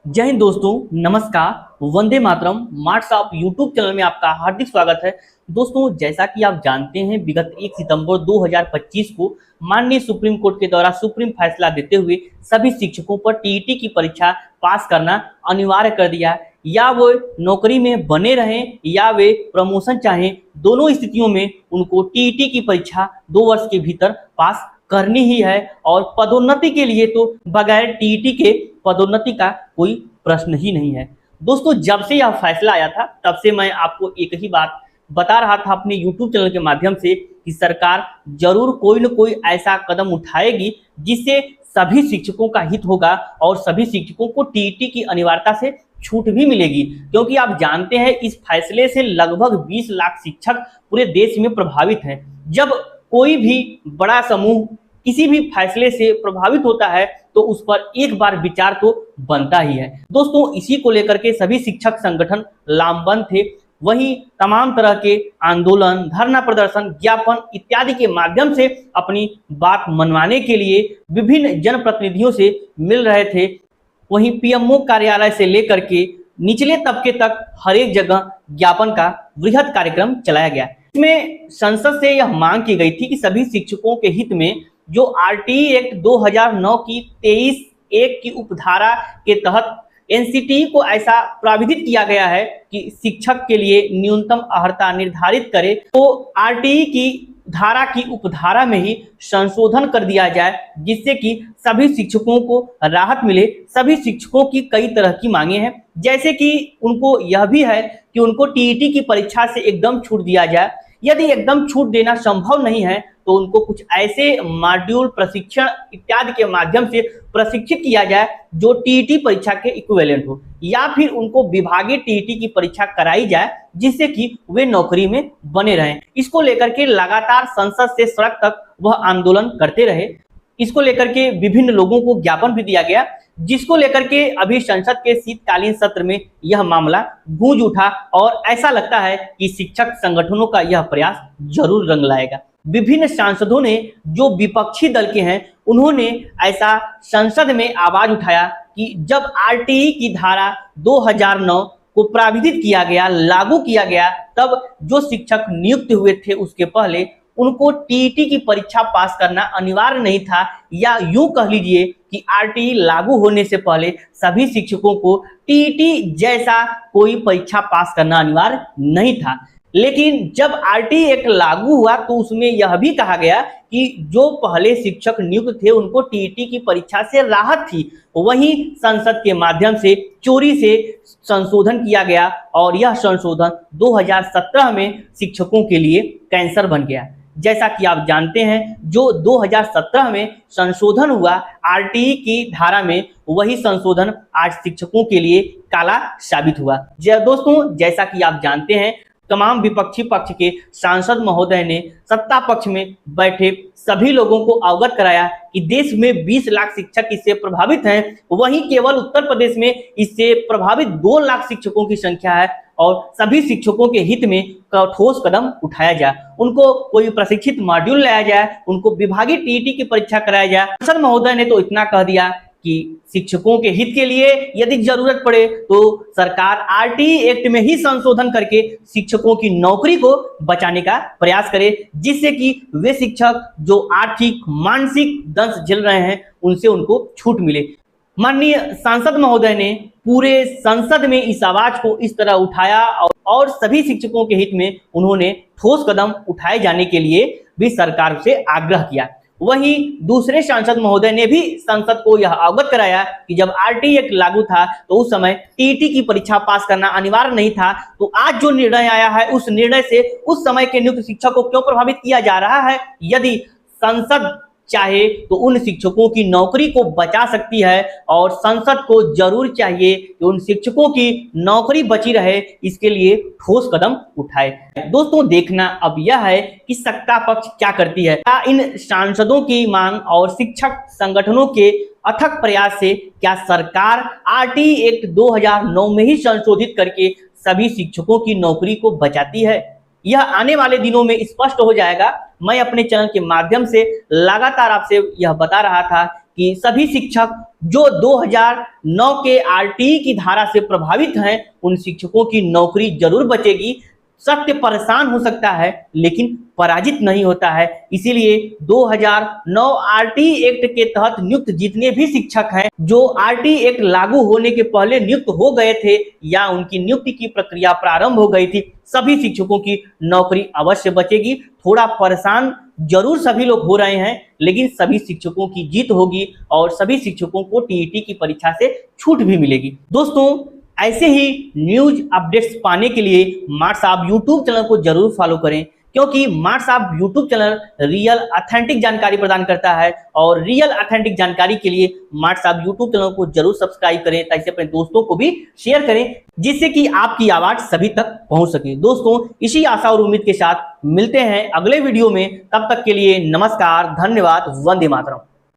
जय हिंद दोस्तों, नमस्कार। Vande Mataram marts of YouTube channel में आपका हार्दिक स्वागत है। दोस्तों, जैसा कि आप जानते हैं, विगत 1 सितंबर 2025 को माननीय सुप्रीम कोर्ट के द्वारा सुप्रीम फैसला देते हुए सभी शिक्षकों पर टीईटी की परीक्षा पास करना अनिवार्य कर दिया। या वो नौकरी में बने रहें या वे प्रमोशन चाहें, दोनों स्थितियों में उनको टीईटी की परीक्षा 2 वर्ष के भीतर पास करनी ही है। और पदोन्नति के लिए तो बगैर टीईटी के पदोन्नति का कोई प्रश्न ही नहीं है। दोस्तों, जब से यह फैसला आया था तब से मैं आपको एक ही बात बता रहा था अपने यूट्यूब चैनल के माध्यम से कि सरकार जरूर कोई न कोई ऐसा कदम उठाएगी जिससे सभी शिक्षकों का हित होगा और सभी शिक्षकों को टीईटी की अनिवार्यता से छूट भी मिलेगी। क्योंकि आप जानते हैं, इस फैसले से लगभग 20 लाख शिक्षक पूरे देश में प्रभावित हैं। जब कोई भी बड़ा समूह किसी भी फैसले से प्रभावित होता है तो उस पर एक बार विचार तो बनता ही है। दोस्तों, इसी को लेकर के सभी शिक्षक संगठन लामबंद थे। वहीं तमाम तरह के आंदोलन, धरना प्रदर्शन, ज्ञापन इत्यादि के माध्यम से अपनी बात मनवाने के लिए विभिन्न जनप्रतिनिधियों से मिल रहे थे। वहीं पीएमओ कार्यालय से लेकर के निचले तबके तक हर एक जगह ज्ञापन का वृहद कार्यक्रम चलाया गया। इसमें संसद से यह मांग की गई थी कि सभी शिक्षकों के हित में जो आरटीई एक्ट 2009 की 23(1) की उपधारा के तहत एनसीटी को ऐसा प्राविधित किया गया है कि शिक्षक के लिए न्यूनतम अर्हता निर्धारित करे, तो आरटीई की धारा की उपधारा में ही संशोधन कर दिया जाए, जिससे कि सभी शिक्षकों को राहत मिले। सभी शिक्षकों की कई तरह की मांगे हैं, जैसे कि उनको यह भी है कि उनको टीईटी की परीक्षा से एकदम छूट दिया जाए। यदि एकदम छूट देना संभव नहीं है तो उनको कुछ ऐसे मॉड्यूल, प्रशिक्षण इत्यादि के माध्यम से प्रशिक्षित किया जाए जो टीईटी परीक्षा के इक्विवेलेंट हो, या फिर उनको विभागीय टीईटी की परीक्षा कराई जाए जिससे कि वे नौकरी में बने रहें। इसको लेकर के लगातार संसद से सड़क तक वह आंदोलन करते रहे। इसको लेकर के विभिन्न लोगों को ज्ञापन भी दिया गया, जिसको लेकर के अभी संसद के शीतकालीन सत्र में यह मामला गूंज उठा और ऐसा लगता है कि शिक्षक संगठनों का यह प्रयास जरूर रंग लाएगा। विभिन्न सांसदों ने, जो विपक्षी दल के हैं, उन्होंने ऐसा संसद में आवाज उठाया कि जब आरटीई की धारा 2009 को प्राविधित किया गया, लागू किया गया, तब जो शिक्षक नियुक्त हुए थे उसके पहले उनको टीईटी की परीक्षा पास करना अनिवार्य नहीं था, या यूं कह लीजिए कि आरटीई लागू होने से पहले सभी शिक्षकों को टीईटी जैसा कोई परीक्षा पास करना अनिवार्य नहीं था। लेकिन जब आरटीई एक्ट लागू हुआ तो उसमें यह भी कहा गया कि जो पहले शिक्षक नियुक्त थे उनको टीईटी की परीक्षा से राहत थी। वहीं संसद के माध्यम से चोरी से संशोधन किया गया और यह संशोधन 2017 में शिक्षकों के लिए कैंसर बन गया। जैसा कि आप जानते हैं, जो 2017 में संशोधन हुआ आरटीई की धारा में, वही संशोधन आज शिक्षकों के लिए काला साबित हुआ। दोस्तों, जैसा कि आप जानते हैं, तमाम विपक्षी पक्ष के सांसद महोदय ने सत्ता पक्ष में बैठे सभी लोगों को अवगत कराया कि देश में 20 लाख शिक्षक इससे प्रभावित हैं। वहीं केवल उत्तर प्रदेश में इससे प्रभावित 2 लाख शिक्षकों की संख्या है और सभी शिक्षकों के हित में ठोस कदम उठाया जाए। उनको कोई प्रशिक्षित मॉड्यूल लाया जाए, उनको विभागीय टीईटी की परीक्षा कराया जाए। सांसद महोदय ने तो इतना कह दिया कि शिक्षकों के हित के लिए यदि जरूरत पड़े तो सरकार आरटीई एक्ट में ही संशोधन करके शिक्षकों की नौकरी को बचाने का प्रयास करे, जिससे कि वे शिक्षक जो आर्थिक मानसिक दंश झेल रहे हैं उनसे उनको छूट मिले। माननीय सांसद महोदय ने पूरे संसद में इस आवाज को इस तरह उठाया और सभी शिक्षकों के हित में उन्होंने ठोस कदम उठाए जाने के लिए भी सरकार से आग्रह किया। वहीं दूसरे सांसद महोदय ने भी संसद को यह अवगत कराया कि जब आरटीई एक्ट लागू था तो उस समय टीईटी की परीक्षा पास करना अनिवार्य नहीं था, तो आज जो निर्णय आया है उस निर्णय से उस समय के नियुक्त शिक्षक को क्यों प्रभावित किया जा रहा है। यदि संसद चाहे तो उन शिक्षकों की नौकरी को बचा सकती है और संसद को जरूर चाहिए कि उन शिक्षकों की नौकरी बची रहे, इसके लिए ठोस कदम उठाए। दोस्तों, देखना अब यह है कि सत्ता पक्ष क्या करती है। क्या इन सांसदों की मांग और शिक्षक संगठनों के अथक प्रयास से क्या सरकार आरटीई एक्ट 2009 में ही संशोधित करके सभी शिक्षकों की नौकरी को बचाती है? यह आने वाले दिनों में स्पष्ट हो जाएगा। मैं अपने चैनल के माध्यम से लगातार आपसे यह बता रहा था कि सभी शिक्षक जो 2009 के आरटीई की धारा से प्रभावित हैं, उन शिक्षकों की नौकरी जरूर बचेगी। सत्य परेशान हो सकता है लेकिन पराजित नहीं होता है। इसीलिए 2009 आरटीई एक्ट के तहत नियुक्त जितने भी शिक्षक हैं जो आरटीई एक्ट लागू होने के पहले नियुक्त हो गए थे या उनकी नियुक्ति की प्रक्रिया प्रारंभ हो गई थी, सभी शिक्षकों की नौकरी अवश्य बचेगी। थोड़ा परेशान जरूर सभी लोग हो रहे हैं, लेकिन सभी शिक्षकों की जीत होगी और सभी शिक्षकों को टीईटी की परीक्षा से छूट भी मिलेगी। दोस्तों, ऐसे ही न्यूज अपडेट्स पाने के लिए मार्ट साहब यूट्यूब चैनल को जरूर फॉलो करें, क्योंकि मार्ट साहब यूट्यूब चैनल रियल ऑथेंटिक जानकारी प्रदान करता है और रियल ऑथेंटिक जानकारी के लिए मार्ट साहब यूट्यूब चैनल को जरूर सब्सक्राइब करें, ताकि अपने दोस्तों को भी शेयर करें, जिससे कि आपकी आवाज सभी तक पहुंच सके। दोस्तों, इसी आशा और उम्मीद के साथ मिलते हैं अगले वीडियो में। तब तक के लिए नमस्कार, धन्यवाद, वंदे मातरम।